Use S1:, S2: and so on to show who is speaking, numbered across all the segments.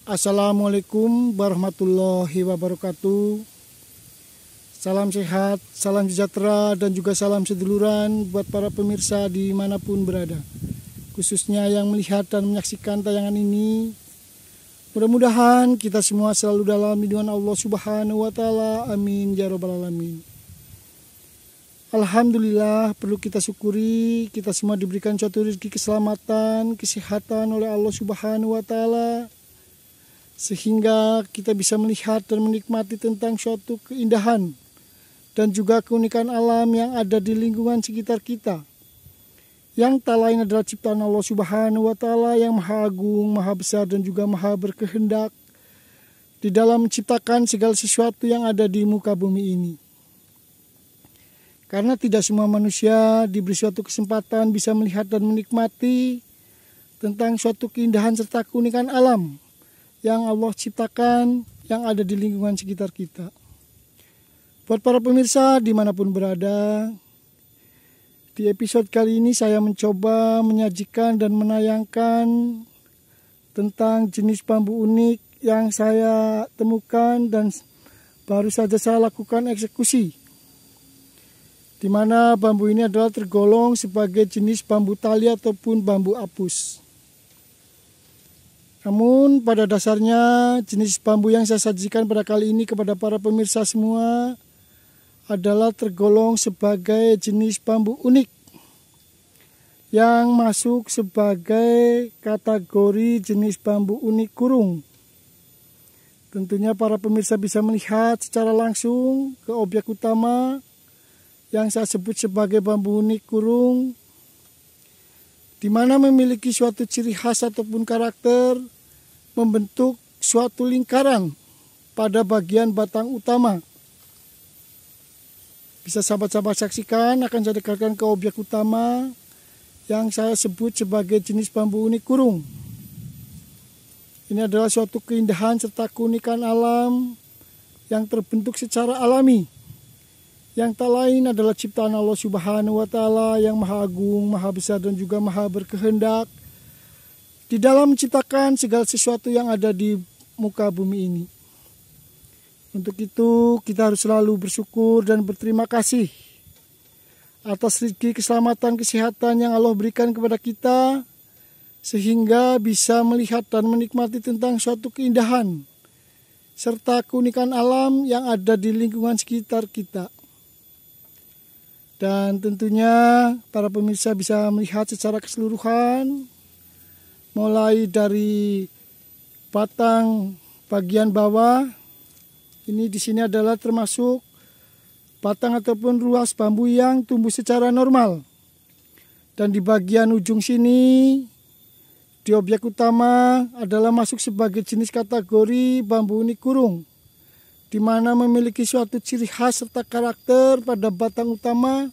S1: Assalamualaikum warahmatullahi wabarakatuh. Salam sehat, salam sejahtera, dan juga salam seduluran buat para pemirsa dimanapun berada, khususnya yang melihat dan menyaksikan tayangan ini. Mudah-mudahan kita semua selalu dalam lindungan Allah Subhanahu wa Ta'ala. Amin ya Rabbal Alamin. Alhamdulillah, perlu kita syukuri, kita semua diberikan suatu rezeki keselamatan, kesehatan oleh Allah Subhanahu wa Ta'ala, sehingga kita bisa melihat dan menikmati tentang suatu keindahan dan juga keunikan alam yang ada di lingkungan sekitar kita, yang tak lain adalah ciptaan Allah Subhanahu wa Ta'ala yang maha agung, maha besar, dan juga maha berkehendak di dalam menciptakan segala sesuatu yang ada di muka bumi ini. Karena tidak semua manusia diberi suatu kesempatan bisa melihat dan menikmati tentang suatu keindahan serta keunikan alam yang Allah ciptakan yang ada di lingkungan sekitar kita. Buat para pemirsa dimanapun berada, di episode kali ini saya mencoba menyajikan dan menayangkan tentang jenis bambu unik yang saya temukan dan baru saja saya lakukan eksekusi, di mana bambu ini adalah tergolong sebagai jenis bambu tali ataupun bambu apus. Namun pada dasarnya jenis bambu yang saya sajikan pada kali ini kepada para pemirsa semua adalah tergolong sebagai jenis bambu unik yang masuk sebagai kategori jenis bambu unik kurung. Tentunya para pemirsa bisa melihat secara langsung ke objek utama yang saya sebut sebagai bambu unik kurung, di mana memiliki suatu ciri khas ataupun karakter membentuk suatu lingkaran pada bagian batang utama. Bisa sahabat-sahabat saksikan, akan saya dekatkan ke objek utama yang saya sebut sebagai jenis bambu unik kurung. Ini adalah suatu keindahan serta keunikan alam yang terbentuk secara alami, yang tak lain adalah ciptaan Allah Subhanahu wa Ta'ala yang maha agung, maha besar, dan juga maha berkehendak di dalam menciptakan segala sesuatu yang ada di muka bumi ini. Untuk itu kita harus selalu bersyukur dan berterima kasih atas rezeki keselamatan kesehatan yang Allah berikan kepada kita, sehingga bisa melihat dan menikmati tentang suatu keindahan serta keunikan alam yang ada di lingkungan sekitar kita. Dan tentunya para pemirsa bisa melihat secara keseluruhan, mulai dari batang bagian bawah. Ini di sini adalah termasuk batang ataupun ruas bambu yang tumbuh secara normal. Dan di bagian ujung sini, di objek utama adalah masuk sebagai jenis kategori bambu unik kurung, di mana memiliki suatu ciri khas serta karakter pada batang utama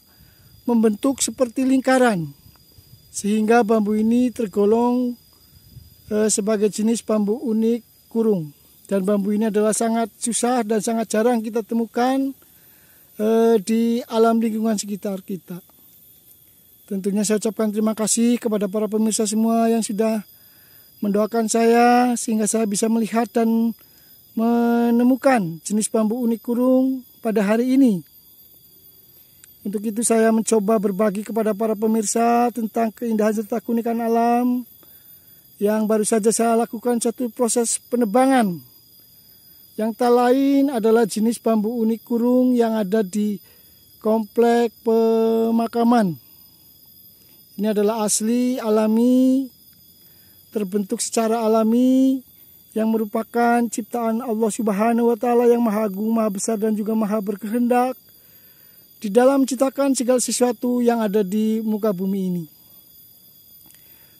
S1: membentuk seperti lingkaran, sehingga bambu ini tergolong sebagai jenis bambu unik kurung. Dan bambu ini adalah sangat susah dan sangat jarang kita temukan di alam lingkungan sekitar kita. Tentunya saya ucapkan terima kasih kepada para pemirsa semua yang sudah mendoakan saya sehingga saya bisa melihat dan menemukan jenis bambu unik kurung pada hari ini. Untuk itu saya mencoba berbagi kepada para pemirsa tentang keindahan serta keunikan alam yang baru saja saya lakukan satu proses penebangan, yang tak lain adalah jenis bambu unik kurung yang ada di komplek pemakaman. Ini adalah asli, alami, terbentuk secara alami, yang merupakan ciptaan Allah Subhanahu wa Ta'ala yang maha agung, maha besar, dan juga maha berkehendak di dalam menciptakan segala sesuatu yang ada di muka bumi ini.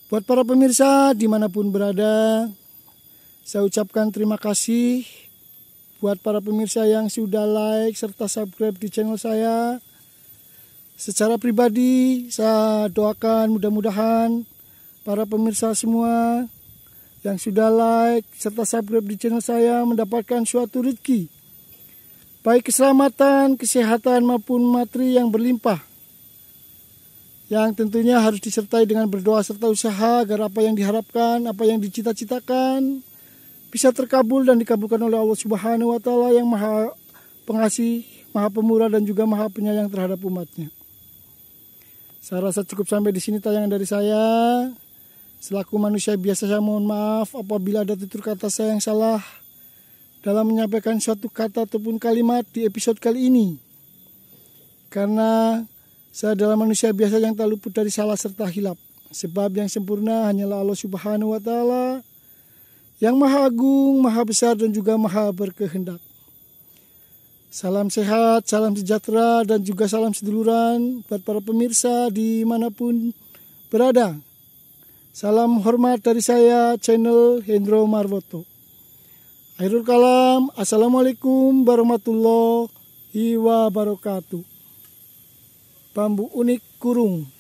S1: Buat para pemirsa dimanapun berada, saya ucapkan terima kasih buat para pemirsa yang sudah like serta subscribe di channel saya. Secara pribadi saya doakan mudah-mudahan para pemirsa semua yang sudah like serta subscribe di channel saya mendapatkan suatu rezeki, baik keselamatan, kesehatan maupun materi yang berlimpah, yang tentunya harus disertai dengan berdoa serta usaha agar apa yang diharapkan, apa yang dicita-citakan bisa terkabul dan dikabulkan oleh Allah Subhanahu wa Ta'ala yang Maha Pengasih, Maha Pemurah, dan juga Maha Penyayang terhadap umatnya. Saya rasa cukup sampai di sini tayangan dari saya. Selaku manusia biasa, saya mohon maaf apabila ada tutur kata saya yang salah dalam menyampaikan suatu kata ataupun kalimat di episode kali ini. Karena saya adalah manusia biasa yang tak luput dari salah serta hilaf. Sebab yang sempurna hanyalah Allah Subhanahu wa Ta'ala yang Maha Agung, Maha Besar, dan juga Maha Berkehendak. Salam sehat, salam sejahtera, dan juga salam seduluran buat para pemirsa dimanapun berada. Salam hormat dari saya, channel Hendro Marwoto. Akhirul kalam, assalamualaikum warahmatullahi wabarakatuh. Bambu unik kurung.